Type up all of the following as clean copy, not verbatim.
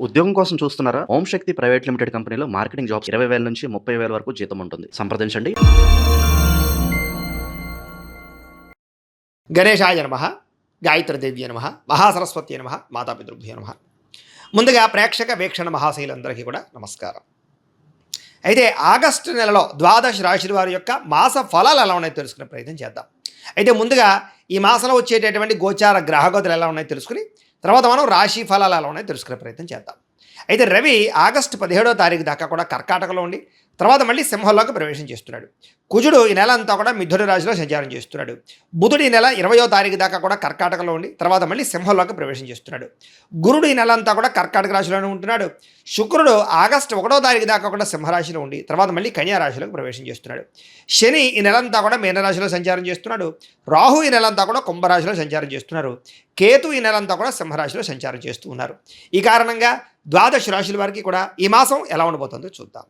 ఉద్యోగం కోసం చూస్తున్నారా? ఓం శక్తి ప్రైవేట్ లిమిటెడ్ కంపెనీలో మార్కెటింగ్ జాబ్స్ 20,000 నుంచి 30,000 వరకు జీతం ఉంటుంది. సంప్రదించండి. గణేశాయ నమ, గాయత్రీదేవ్య నమ, మహాసరస్వతి నమ, మాతాపితృభ్యో నమ. ముందుగా ప్రేక్షక వీక్షణ మహాశైలందరికీ కూడా నమస్కారం. అయితే ఆగస్టు నెలలో ద్వాదశ రాశుల వారి యొక్క మాస ఫలాలు ఎలా ఉన్నాయో తెలుసుకునే ప్రయత్నం చేద్దాం. అయితే ముందుగా ఈ మాసంలో వచ్చేటటువంటి గోచార గ్రహగతులు ఎలా ఉన్నాయో తెలుసుకుని తర్వాత మనం రాశి ఫలాలు ఎలా ఉన్నాయో తెలుసుకునే ప్రయత్నం చేద్దాం. అయితే రవి ఆగస్టు 17వ తారీఖు దాకా కూడా కర్కాటకలో ఉండి తర్వాత మళ్ళీ సింహంలోకి ప్రవేశం చేస్తున్నాడు. కుజుడు ఈ నెల అంతా కూడా మిథున రాశిలో సంచారం చేస్తున్నాడు. బుధుడు ఈ నెల 20వ తారీఖు దాకా కూడా కర్కాటకలో ఉండి తర్వాత మళ్ళీ సింహంలోకి ప్రవేశం చేస్తున్నాడు. గురుడు ఈ నెల అంతా కూడా కర్కాటక రాశిలోనే ఉంటున్నాడు. శుక్రుడు ఆగస్టు 1వ తారీఖు దాకా కూడా సింహరాశిలో ఉండి తర్వాత మళ్ళీ కన్యా రాశిలోకి ప్రవేశం చేస్తున్నాడు. శని ఈ నెలంతా కూడా మీనరాశిలో సంచారం చేస్తున్నాడు. రాహు ఈ నెలంతా కూడా కుంభరాశిలో సంచారం చేస్తున్నారు. కేతు ఈ నెలంతా కూడా సింహరాశిలో సంచారం చేస్తూ ఉన్నారు. ఈ కారణంగా ద్వాదశ రాశుల వారికి కూడా ఈ మాసం ఎలా ఉండబోతుందో చూద్దాం.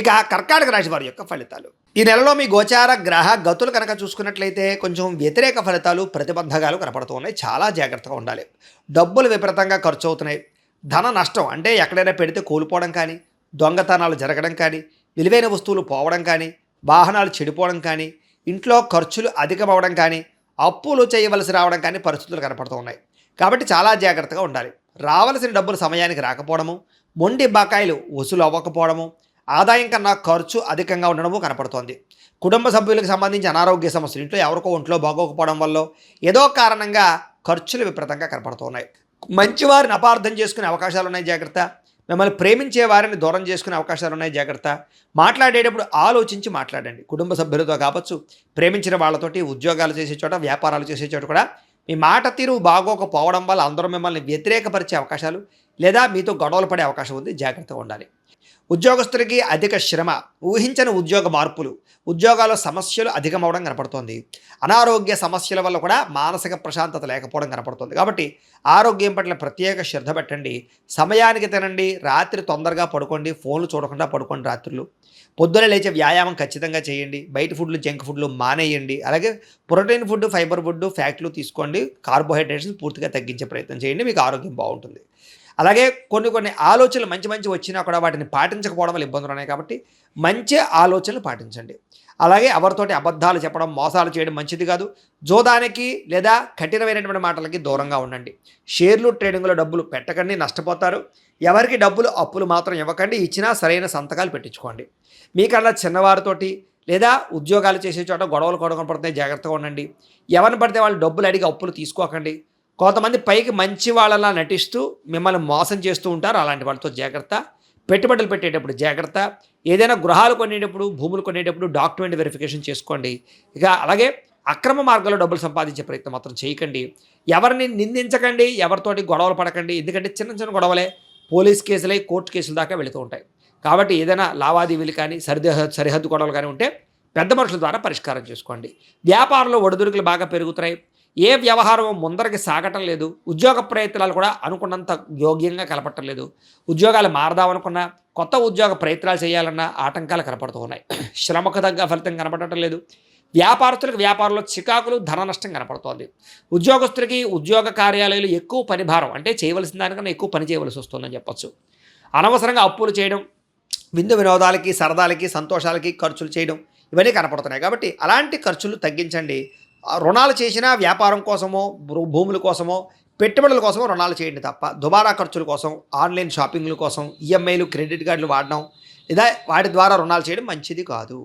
ఇక కర్కాటక రాశి వారి యొక్క ఫలితాలు. ఈ నెలలో మీ గోచార గ్రహ గతులు కనుక చూసుకున్నట్లయితే కొంచెం వ్యతిరేక ఫలితాలు, ప్రతిబంధకాలు కనపడుతూ ఉన్నాయి. చాలా జాగ్రత్తగా ఉండాలి. డబ్బులు విపరీతంగా ఖర్చు అవుతున్నాయి. ధన నష్టం అంటే ఎక్కడైనా పెడితే కోల్పోవడం కానీ, దొంగతనాలు జరగడం కానీ, విలువైన వస్తువులు పోవడం కానీ, వాహనాలు చెడిపోవడం కానీ, ఇంట్లో ఖర్చులు అధికమవడం కానీ, అప్పులు చేయవలసి రావడం కానీ పరిస్థితులు కనపడుతూ ఉన్నాయి. కాబట్టి చాలా జాగ్రత్తగా ఉండాలి. రావలసిన డబ్బులు సమయానికి రాకపోవడము, మొండి బకాయిలు వసూలు అవ్వకపోవడము, ఆదాయం కన్నా ఖర్చు అధికంగా ఉండడము కనపడుతోంది. కుటుంబ సభ్యులకు సంబంధించి అనారోగ్య సమస్యలు, ఇంట్లో ఎవరికో ఒంట్లో బాగోకపోవడం వల్ల ఏదో కారణంగా ఖర్చులు విపరీతంగా కనపడుతున్నాయి. మంచివారిని అపార్థం చేసుకునే అవకాశాలు ఉన్నాయి, జాగ్రత్త. మిమ్మల్ని ప్రేమించే వారిని దూరం చేసుకునే అవకాశాలు ఉన్నాయి, జాగ్రత్త. మాట్లాడేటప్పుడు ఆలోచించి మాట్లాడండి. కుటుంబ సభ్యులతో కావచ్చు, ప్రేమించిన వాళ్ళతోటి, ఉద్యోగాలు చేసే చోట, వ్యాపారాలు చేసే చోట కూడా మీ మాట తీరు బాగోకపోవడం వల్ల అందరూ మిమ్మల్ని వ్యతిరేకపరిచే అవకాశాలు లేదా మీతో గొడవలు పడే అవకాశం ఉంది, జాగ్రత్తగా ఉండాలి. ఉద్యోగస్తులకి అధిక శ్రమ, ఊహించని ఉద్యోగ మార్పులు, ఉద్యోగాల్లో సమస్యలు అధికమవడం కనపడుతోంది. అనారోగ్య సమస్యల వల్ల కూడా మానసిక ప్రశాంతత లేకపోవడం కనపడుతుంది. కాబట్టి ఆరోగ్యం పట్ల ప్రత్యేక శ్రద్ధ పెట్టండి. సమయానికి తినండి. రాత్రి తొందరగా పడుకోండి. ఫోన్లు చూడకుండా పడుకోండి. రాత్రులు పొద్దున లేచే వ్యాయామం ఖచ్చితంగా చేయండి. బయట ఫుడ్లు, జంక్ ఫుడ్లు మానేయండి. అలాగే ప్రోటీన్ ఫుడ్, ఫైబర్ ఫుడ్, ఫ్యాట్లు తీసుకోండి. కార్బోహైడ్రేట్స్ పూర్తిగా తగ్గించే ప్రయత్నం చేయండి. మీకు ఆరోగ్యం బాగుంటుంది. అలాగే కొన్ని ఆలోచనలు మంచి వచ్చినా కూడా వాటిని పాటించకపోవడం వల్ల ఇబ్బందులు ఉన్నాయి. కాబట్టి మంచి ఆలోచనలు పాటించండి. అలాగే ఎవరితోటి అబద్ధాలు చెప్పడం, మోసాలు చేయడం మంచిది కాదు. జోదానికి లేదా కఠినమైనటువంటి మాటలకి దూరంగా ఉండండి. షేర్లు, ట్రేడింగ్లో డబ్బులు పెట్టకండి, నష్టపోతారు. ఎవరికి డబ్బులు అప్పులు మాత్రం ఇవ్వకండి. ఇచ్చినా సరైన సంతకాలు పెట్టించుకోండి. మీకన్నా చిన్నవారితోటి లేదా ఉద్యోగాలు చేసే చోట గొడవలు కనపడుతున్నాయి, జాగ్రత్తగా ఉండండి. ఎవరిని పడితే వాళ్ళు డబ్బులు అడిగి అప్పులు తీసుకోకండి. కొంతమంది పైకి మంచి వాళ్ళలా నటిస్తూ మిమ్మల్ని మోసం చేస్తూ ఉంటారు. అలాంటి వాళ్ళతో జాగ్రత్త. పెట్టుబడులు పెట్టేటప్పుడు జాగ్రత్త. ఏదైనా గృహాలు కొనేటప్పుడు, భూములు కొనేటప్పుడు డాక్యుమెంట్ వెరిఫికేషన్ చేసుకోండి. ఇక అలాగే అక్రమ మార్గంలో డబ్బులు సంపాదించే ప్రయత్నం మాత్రం చేయకండి. ఎవరిని నిందించకండి, ఎవరితోటి గొడవలు పడకండి. ఎందుకంటే చిన్న గొడవలే పోలీస్ కేసులై కోర్టు కేసుల దాకా వెళుతూ ఉంటాయి. కాబట్టి ఏదైనా లావాదేవీలు కానీ, సరిహద్దు గొడవలు కానీ ఉంటే పెద్ద మనుషుల ద్వారా పరిష్కారం చేసుకోండి. వ్యాపారంలో ఒడిదుడుకులు బాగా పెరుగుతున్నాయి. ఏ వ్యవహారం ముందరికి సాగటం లేదు. ఉద్యోగ ప్రయత్నాలు కూడా అనుకున్నంత యోగ్యంగా కనపడటం లేదు. ఉద్యోగాలు మారదామనుకున్నా, కొత్త ఉద్యోగ ప్రయత్నాలు చేయాలన్నా ఆటంకాలు కనపడుతూ ఉన్నాయి. శ్రమకు తగ్గ ఫలితం కనపడటం లేదు. వ్యాపారస్తులకు వ్యాపారంలో చికాకులు, ధన నష్టం కనపడుతోంది. ఉద్యోగస్తులకి ఉద్యోగ కార్యాలయాలు ఎక్కువ పని భారం, అంటే చేయవలసిన దానికన్నా ఎక్కువ పని చేయవలసి వస్తుందని చెప్పొచ్చు. అనవసరంగా అప్పులు చేయడం, విందు వినోదాలకి, సరదాలకి, సంతోషాలకి ఖర్చులు చేయడం ఇవన్నీ కనపడుతున్నాయి. కాబట్టి అలాంటి ఖర్చులు తగ్గించండి. రుణాలు చేసినా వ్యాపారం కోసమో, భూముల కోసమో, పెట్టుబడుల కోసమో రుణాలు చేయండి తప్ప దుబారా ఖర్చుల కోసం, ఆన్లైన్ షాపింగ్ల కోసం, ఈఎంఐలు, క్రెడిట్ కార్డులు వాడడం లేదా వాటి ద్వారా రుణాలు చేయడం మంచిది కాదు.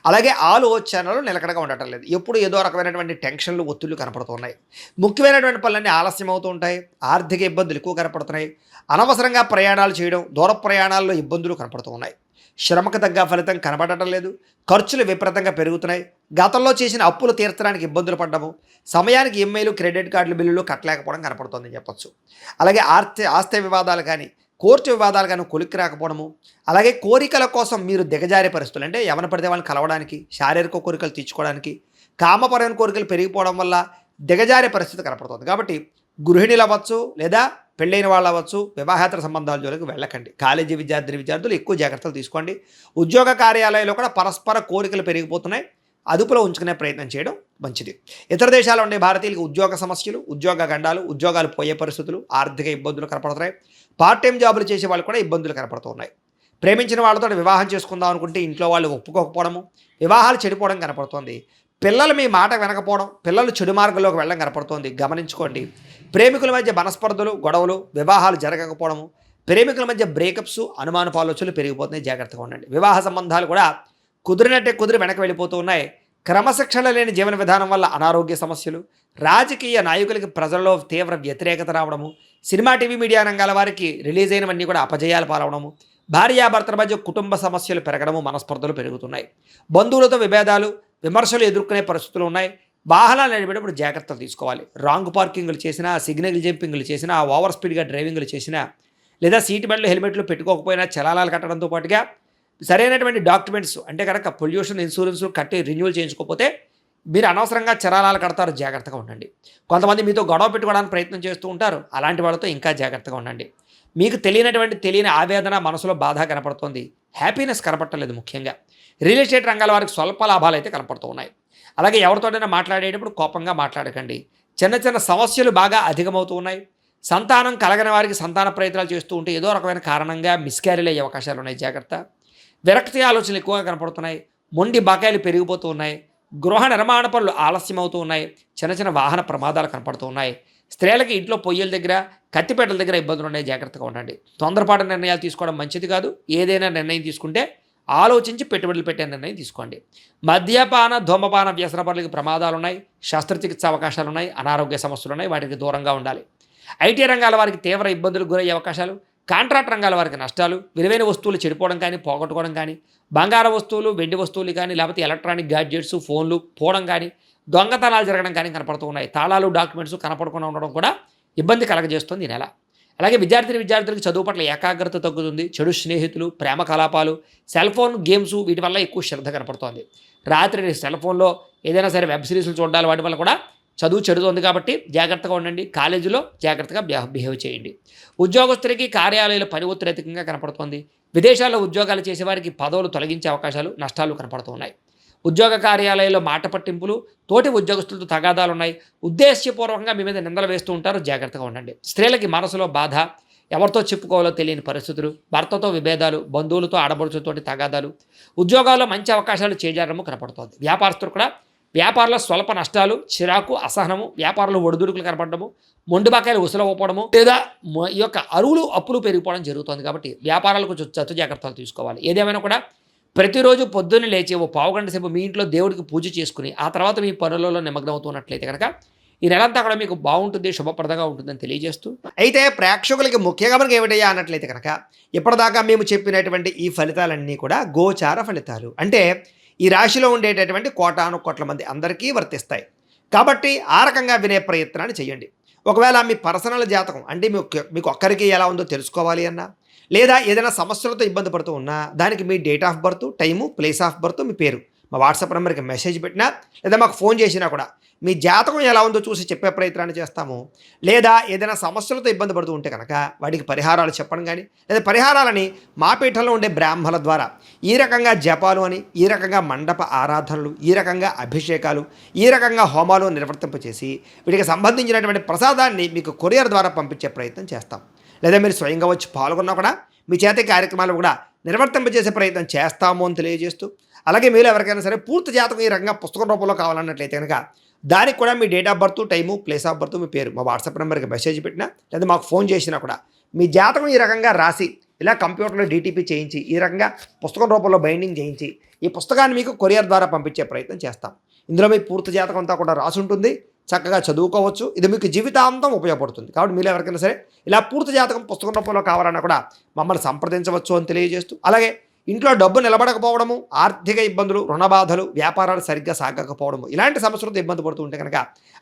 అలాగే ఆలోచనలు నిలకడగా ఉండటం లేదు. ఎప్పుడు ఏదో రకమైనటువంటి టెన్షన్లు, ఒత్తిళ్లు కనపడుతున్నాయి. ముఖ్యమైనటువంటి పనులన్నీ ఆలస్యం అవుతూ ఉంటాయి. ఆర్థిక ఇబ్బందులు ఎక్కువ కనపడుతున్నాయి. అనవసరంగా ప్రయాణాలు చేయడం, దూర ప్రయాణాల్లో ఇబ్బందులు కనపడుతూ ఉన్నాయి. శ్రమకు తగ్గ ఫలితం కనపడటం లేదు. ఖర్చులు విపరీతంగా పెరుగుతున్నాయి. గతంలో చేసిన అప్పులు తీర్చడానికి ఇబ్బందులు పడ్డము, సమయానికి ఈఎంఐలు, క్రెడిట్ కార్డుల బిల్లులు కట్టలేకపోవడం కనపడుతుందని చెప్పొచ్చు. అలాగే ఆస్తి వివాదాలు కానీ, కోర్టు వివాదాలు కానీ కొలిక్కి రాకపోవడము, అలాగే కోరికల కోసం మీరు దిగజారే పరిస్థితులు, అంటే ఎవరిని పడితే వాళ్ళని కలవడానికి, శారీరక కోరికలు తీర్చుకోవడానికి, కామపరమైన కోరికలు పెరిగిపోవడం వల్ల దిగజారే పరిస్థితి కనపడుతుంది. కాబట్టి గృహిణులు అవ్వచ్చు లేదా పెళ్ళైన వాళ్ళు అవ్వచ్చు, వివాహేతర సంబంధాల జోలికి వెళ్ళకండి. కాలేజీ విద్యార్థులు ఎక్కువ జాగ్రత్తలు తీసుకోండి. ఉద్యోగ కార్యాలయాల్లో కూడా పరస్పర కోరికలు పెరిగిపోతున్నాయి. అదుపులో ఉంచుకునే ప్రయత్నం చేయడం మంచిది. ఇతర దేశాల్లో ఉండే భారతీయులకు ఉద్యోగ సమస్యలు, ఉద్యోగ గండాలు, ఉద్యోగాలు పోయే పరిస్థితులు, ఆర్థిక ఇబ్బందులు కనపడుతున్నాయి. పార్ట్ టైం జాబులు చేసే వాళ్ళు కూడా ఇబ్బందులు కనపడుతున్నాయి. ప్రేమించిన వాళ్ళతో వివాహం చేసుకుందాం అనుకుంటే ఇంట్లో వాళ్ళు ఒప్పుకోకపోవడము, వివాహాలు చెడిపోవడం కనపడుతోంది. పిల్లలు మీ మాట వినకపోవడం, పిల్లలు చెడు మార్గంలోకి వెళ్ళడం కనపడుతోంది. గమనించుకోండి. ప్రేమికుల మధ్య మనస్పర్ధలు, గొడవలు, వివాహాలు జరగకపోవడము, ప్రేమికుల మధ్య బ్రేకప్స్, అనుమానపు ఆలోచనలు పెరిగిపోతున్నాయి. జాగ్రత్తగా ఉండండి. వివాహ సంబంధాలు కూడా కుదిరినట్టే కుదిరి వెనక్కి వెళ్ళిపోతూ ఉన్నాయి. క్రమశిక్షణ లేని జీవన విధానం వల్ల అనారోగ్య సమస్యలు, రాజకీయ నాయకులకి ప్రజల్లో తీవ్ర వ్యతిరేకత రావడము, సినిమా టీవీ మీడియా రంగాల వారికి రిలీజ్ అయినవన్నీ కూడా అపజయాలు పాలవడము, భార్యాభర్తల మధ్య కుటుంబ సమస్యలు పెరగడము, మనస్పర్ధలు పెరుగుతున్నాయి. బంధువులతో విభేదాలు, విమర్శలు ఎదుర్కొనే పరిస్థితులు ఉన్నాయి. వాహనాలు నడిపేటప్పుడు జాగ్రత్తలు తీసుకోవాలి. రాంగ్ పార్కింగ్లు చేసినా, సిగ్నల్ జంపింగ్లు చేసినా, ఓవర్ స్పీడ్గా డ్రైవింగ్లు చేసినా, లేదా సీట్ బెల్ట్లు, హెల్మెట్లు పెట్టుకోకపోయినా చలానాలు కట్టడంతో పాటుగా సరైనటువంటి డాక్యుమెంట్స్ అంటే కనుక పొల్యూషన్ ఇన్సూరెన్స్ కట్టి రెన్యూవల్ చేయించుకోకపోతే మీరు అనవసరంగా చలానాలు కడతారు. జాగ్రత్తగా ఉండండి. కొంతమంది మీతో గొడవ పెట్టుకోవడానికి ప్రయత్నం చేస్తూ ఉంటారు. అలాంటి వాళ్ళతో ఇంకా జాగ్రత్తగా ఉండండి. మీకు తెలియని ఆవేదన, మనసులో బాధ కనపడుతుంది. హ్యాపీనెస్ కనపడలేదు. ముఖ్యంగా రియల్ ఎస్టేట్ రంగాల వారికి స్వల్ప లాభాలు అయితే కనపడుతూ ఉన్నాయి. అలాగే ఎవరితోనైనా మాట్లాడేటప్పుడు కోపంగా మాట్లాడకండి. చిన్న చిన్న సమస్యలు బాగా అధికమవుతూ ఉన్నాయి. సంతానం కలగని వారికి సంతాన ప్రయత్నాలు చేస్తూ ఉంటే ఏదో రకమైన కారణంగా మిస్క్యారీలు అయ్యే అవకాశాలు ఉన్నాయి. జాగ్రత్త. విరక్తి ఆలోచనలు ఎక్కువగా కనపడుతున్నాయి. మొండి బకాయిలు పెరిగిపోతూ ఉన్నాయి. గృహ నిర్మాణ పనులు ఆలస్యం అవుతూ ఉన్నాయి. చిన్న చిన్న వాహన ప్రమాదాలు కనపడుతూ ఉన్నాయి. స్త్రీలకి ఇంట్లో పొయ్యిల దగ్గర, కత్తిపేటల దగ్గర ఇబ్బందులు ఉన్నాయి. జాగ్రత్తగా ఉండండి. తొందరపాటు నిర్ణయాలు తీసుకోవడం మంచిది కాదు. ఏదైనా నిర్ణయం తీసుకుంటే ఆలోచించి పెట్టుబడులు పెట్టే నిర్ణయం తీసుకోండి. మద్యపాన, ధూమపాన వ్యసన పనులకి ప్రమాదాలు ఉన్నాయి. శస్త్రచికిత్స అవకాశాలు ఉన్నాయి. అనారోగ్య సమస్యలు ఉన్నాయి. వాటికి దూరంగా ఉండాలి. ఐటీ రంగాల వారికి తీవ్ర ఇబ్బందులు గురయ్యే అవకాశాలు, కాంట్రాక్ట్ రంగాల వారికి నష్టాలు, విలువైన వస్తువులు చెడిపోవడం కానీ, పోగొట్టుకోవడం కానీ, బంగారు వస్తువులు, వెండి వస్తువులు కానీ, లేకపోతే ఎలక్ట్రానిక్ గ్యాడ్జెట్స్, ఫోన్లు పోవడం కానీ, దొంగతనాలు జరగడం కానీ కనపడుతూ ఉన్నాయి. తాళాలు, డాక్యుమెంట్స్ కనపడకుండా ఉండడం కూడా ఇబ్బంది కలగజేస్తుంది ఈ నెల. అలాగే విద్యార్థులకు చదువు పట్ల ఏకాగ్రత తగ్గుతుంది. చెడు స్నేహితులు, ప్రేమ కలాపాలు, సెల్ ఫోన్ గేమ్స్ వీటి వల్ల ఎక్కువ శ్రద్ధ కనపడుతోంది. రాత్రి సెల్ ఫోన్లో ఏదైనా సరే వెబ్ సిరీస్లు చూడాలి. వాటి వల్ల కూడా చదువు చెడుతోంది. కాబట్టి జాగ్రత్తగా ఉండండి. కాలేజీలో జాగ్రత్తగా బిహేవ్ చేయండి. ఉద్యోగస్తులకి కార్యాలయాల పని ఒత్తిడి అధికంగా కనపడుతోంది. విదేశాల్లో ఉద్యోగాలు చేసేవారికి పదవులు తొలగించే అవకాశాలు, నష్టాలు కనపడుతున్నాయి. ఉద్యోగ కార్యాలయాల్లో మాట పట్టింపులు, తోటి ఉద్యోగస్తులతో తగాదాలు ఉన్నాయి. ఉద్దేశ్యపూర్వకంగా మీ మీద నిందలు వేస్తూ ఉంటారు. జాగ్రత్తగా ఉండండి. స్త్రీలకి మనసులో బాధ, ఎవరితో చెప్పుకోవాలో తెలియని పరిస్థితులు, భర్తతో విభేదాలు, బంధువులతో ఆడబడుచులతోటి తగాదాలు, ఉద్యోగాల్లో మంచి అవకాశాలు చేజారము కనపడుతోంది. వ్యాపారస్తులు కూడా వ్యాపారంలో స్వల్ప నష్టాలు, చిరాకు, అసహనము, వ్యాపారంలో ఒడిదుడుకులు కనపడము, మొండి బకాయిలు ఉసలవ్వడము, లేదా ఈ యొక్క అప్పులు పెరిగిపోవడం జరుగుతుంది. కాబట్టి వ్యాపారాలకు కొంచెం చత్తు జాగ్రత్తలు తీసుకోవాలి. ఏదేమైనా కూడా ప్రతిరోజు పొద్దున్నే లేచి ఓ పావుగంట సేపు మీ ఇంట్లో దేవుడికి పూజ చేసుకుని ఆ తర్వాత మీ పనులలో నిమగ్నం అవుతున్నట్లయితే కనుక ఈ నెలంతా కూడా మీకు బాగుంటుంది, శుభప్రదంగా ఉంటుందని తెలియజేస్తూ, అయితే ప్రేక్షకులకి ముఖ్యంగా మనకి ఏమిటయ్యా అన్నట్లయితే కనుక ఇప్పటిదాకా మేము చెప్పినటువంటి ఈ ఫలితాలన్నీ కూడా గోచార ఫలితాలు. అంటే ఈ రాశిలో ఉండేటటువంటి కోటాను కోట్ల మంది అందరికీ వర్తిస్తాయి. కాబట్టి ఆ రకంగా వినే ప్రయత్నాన్ని చేయండి. ఒకవేళ మీ పర్సనల్ జాతకం అంటే మీకు ఒక్కరికి ఎలా ఉందో తెలుసుకోవాలి అన్నా, లేదా ఏదైనా సమస్యలతో ఇబ్బంది పడుతూ ఉన్నా దానికి మీ date of birth, time, place of birth, మీ పేరు మా వాట్సాప్ నెంబర్కి మెసేజ్ పెట్టినా లేదా మాకు ఫోన్ చేసినా కూడా మీ జాతకం ఎలా ఉందో చూసి చెప్పే ప్రయత్నాన్ని చేస్తాము. లేదా ఏదైనా సమస్యలతో ఇబ్బంది పడుతూ ఉంటే కనుక వాటికి పరిహారాలు చెప్పడం కానీ, లేదా పరిహారాలని మా పీఠంలో ఉండే బ్రాహ్మణుల ద్వారా ఈ రకంగా జపాలు అని, ఈ రకంగా మండప ఆరాధనలు, ఈ రకంగా అభిషేకాలు, ఈ రకంగా హోమాలు నిర్వర్తింపచేసి వీటికి సంబంధించినటువంటి ప్రసాదాన్ని మీకు కొరియర్ ద్వారా పంపించే ప్రయత్నం చేస్తాం. లేదా మీరు స్వయంగా వచ్చి పాల్గొన్నా కూడా మీ చేత కార్యక్రమాలు కూడా నిర్వర్తింపజేసే ప్రయత్నం చేస్తాము అని తెలియజేస్తూ, అలాగే మీరు ఎవరికైనా సరే పూర్తి జాతకం ఈ రకంగా పుస్తకం రూపంలో కావాలన్నట్లయితే కనుక దానికి కూడా మీ date of birth, time, place of birth, మీ పేరు మా వాట్సాప్ నెంబర్కి మెసేజ్ పెట్టినా లేదా మాకు ఫోన్ చేసినా కూడా మీ జాతకం ఈ రకంగా రాసి ఇలా కంప్యూటర్లో డీటీపీ చేయించి ఈ రకంగా పుస్తకం రూపంలో బైండింగ్ చేయించి ఈ పుస్తకాన్ని మీకు కొరియర్ ద్వారా పంపించే ప్రయత్నం చేస్తాం. ఇందులో మీ పూర్తి జాతకం అంతా కూడా రాసి ఉంటుంది. చక్కగా చదువుకోవచ్చు. ఇది మీకు జీవితాంతం ఉపయోగపడుతుంది. కాబట్టి మీరు ఎవరికైనా సరే ఇలా పూర్తి జాతకం పుస్తకం రూపంలో కావాలన్నా కూడా మమ్మల్ని సంప్రదించవచ్చు అని తెలియజేస్తూ, అలాగే ఇంట్లో డబ్బు నిలబడకపోవడము, ఆర్థిక ఇబ్బందులు, రుణ బాధలు, వ్యాపారాలు సరిగ్గా సాగకపోవడము, ఇలాంటి సమస్యలతో ఇబ్బంది పడుతూ ఉంటే కనుక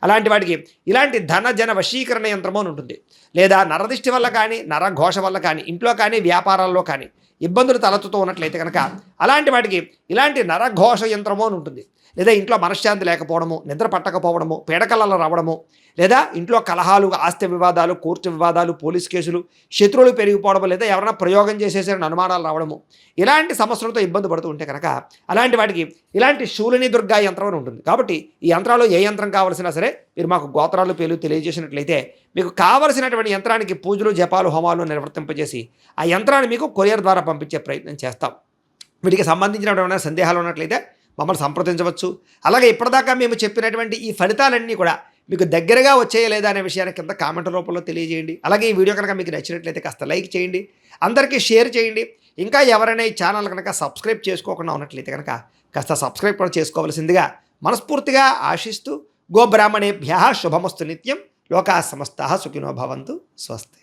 అలాంటి వాటికి ఇలాంటి ధన జన వశీకరణ యంత్రము అని ఉంటుంది. లేదా నరదిష్టి వల్ల కానీ, నరఘోష వల్ల కానీ, ఇంట్లో కానీ, వ్యాపారాల్లో కానీ ఇబ్బందులు తలెత్తుతూ ఉన్నట్లయితే కనుక అలాంటి వాటికి ఇలాంటి నరఘోష యంత్రము అని ఉంటుంది. లేదా ఇంట్లో మనశ్శాంతి లేకపోవడము, నిద్ర పట్టకపోవడము, పీడకలలు రావడము, లేదా ఇంట్లో కలహాలు, ఆస్తి వివాదాలు, కోర్టు వివాదాలు, పోలీస్ కేసులు, శత్రువులు పెరిగిపోవడము, లేదా ఎవరైనా ప్రయోగం చేసేసిన అనుమానాలు రావడము, ఇలాంటి సమస్యలతో ఇబ్బంది పడుతూ ఉంటే కనుక అలాంటి వాటికి ఇలాంటి శూలిని దుర్గా యంత్రం అని ఉంటుంది. కాబట్టి ఈ యంత్రాలు ఏ యంత్రం కావాల్సినా సరే మీరు మాకు గోత్రాలు పేర్లు తెలియజేసినట్లయితే మీకు కావలసినటువంటి యంత్రానికి పూజలు, జపాలు, హోమాలు నిర్వర్తింపజేసి ఆ యంత్రాన్ని మీకు కొరియర్ ద్వారా పంపించే ప్రయత్నం చేస్తాం. వీటికి సంబంధించినటువంటి సందేహాలు ఉన్నట్లయితే మమ్మల్ని సంప్రదించవచ్చు. అలాగే ఇప్పటిదాకా మేము చెప్పినటువంటి ఈ ఫలితాలన్నీ కూడా మీకు దగ్గరగా వచ్చాయా లేదా అనే విషయాన్ని కింద కామెంట్ రూపంలో తెలియజేయండి. అలాగే ఈ వీడియో కనుక మీకు నచ్చినట్లయితే కాస్త లైక్ చేయండి, అందరికీ షేర్ చేయండి. ఇంకా ఎవరైనా ఈ ఛానల్ కనుక సబ్స్క్రైబ్ చేసుకోకుండా ఉన్నట్లయితే కనుక కాస్త సబ్స్క్రైబ్ కూడా చేసుకోవాల్సిందిగా మనస్ఫూర్తిగా ఆశిస్తూ గోబ్రాహ్మణేభ్యః శుభమస్తు నిత్యం. లోకా సమస్తాః సుఖినో భవంతు. స్వస్తి.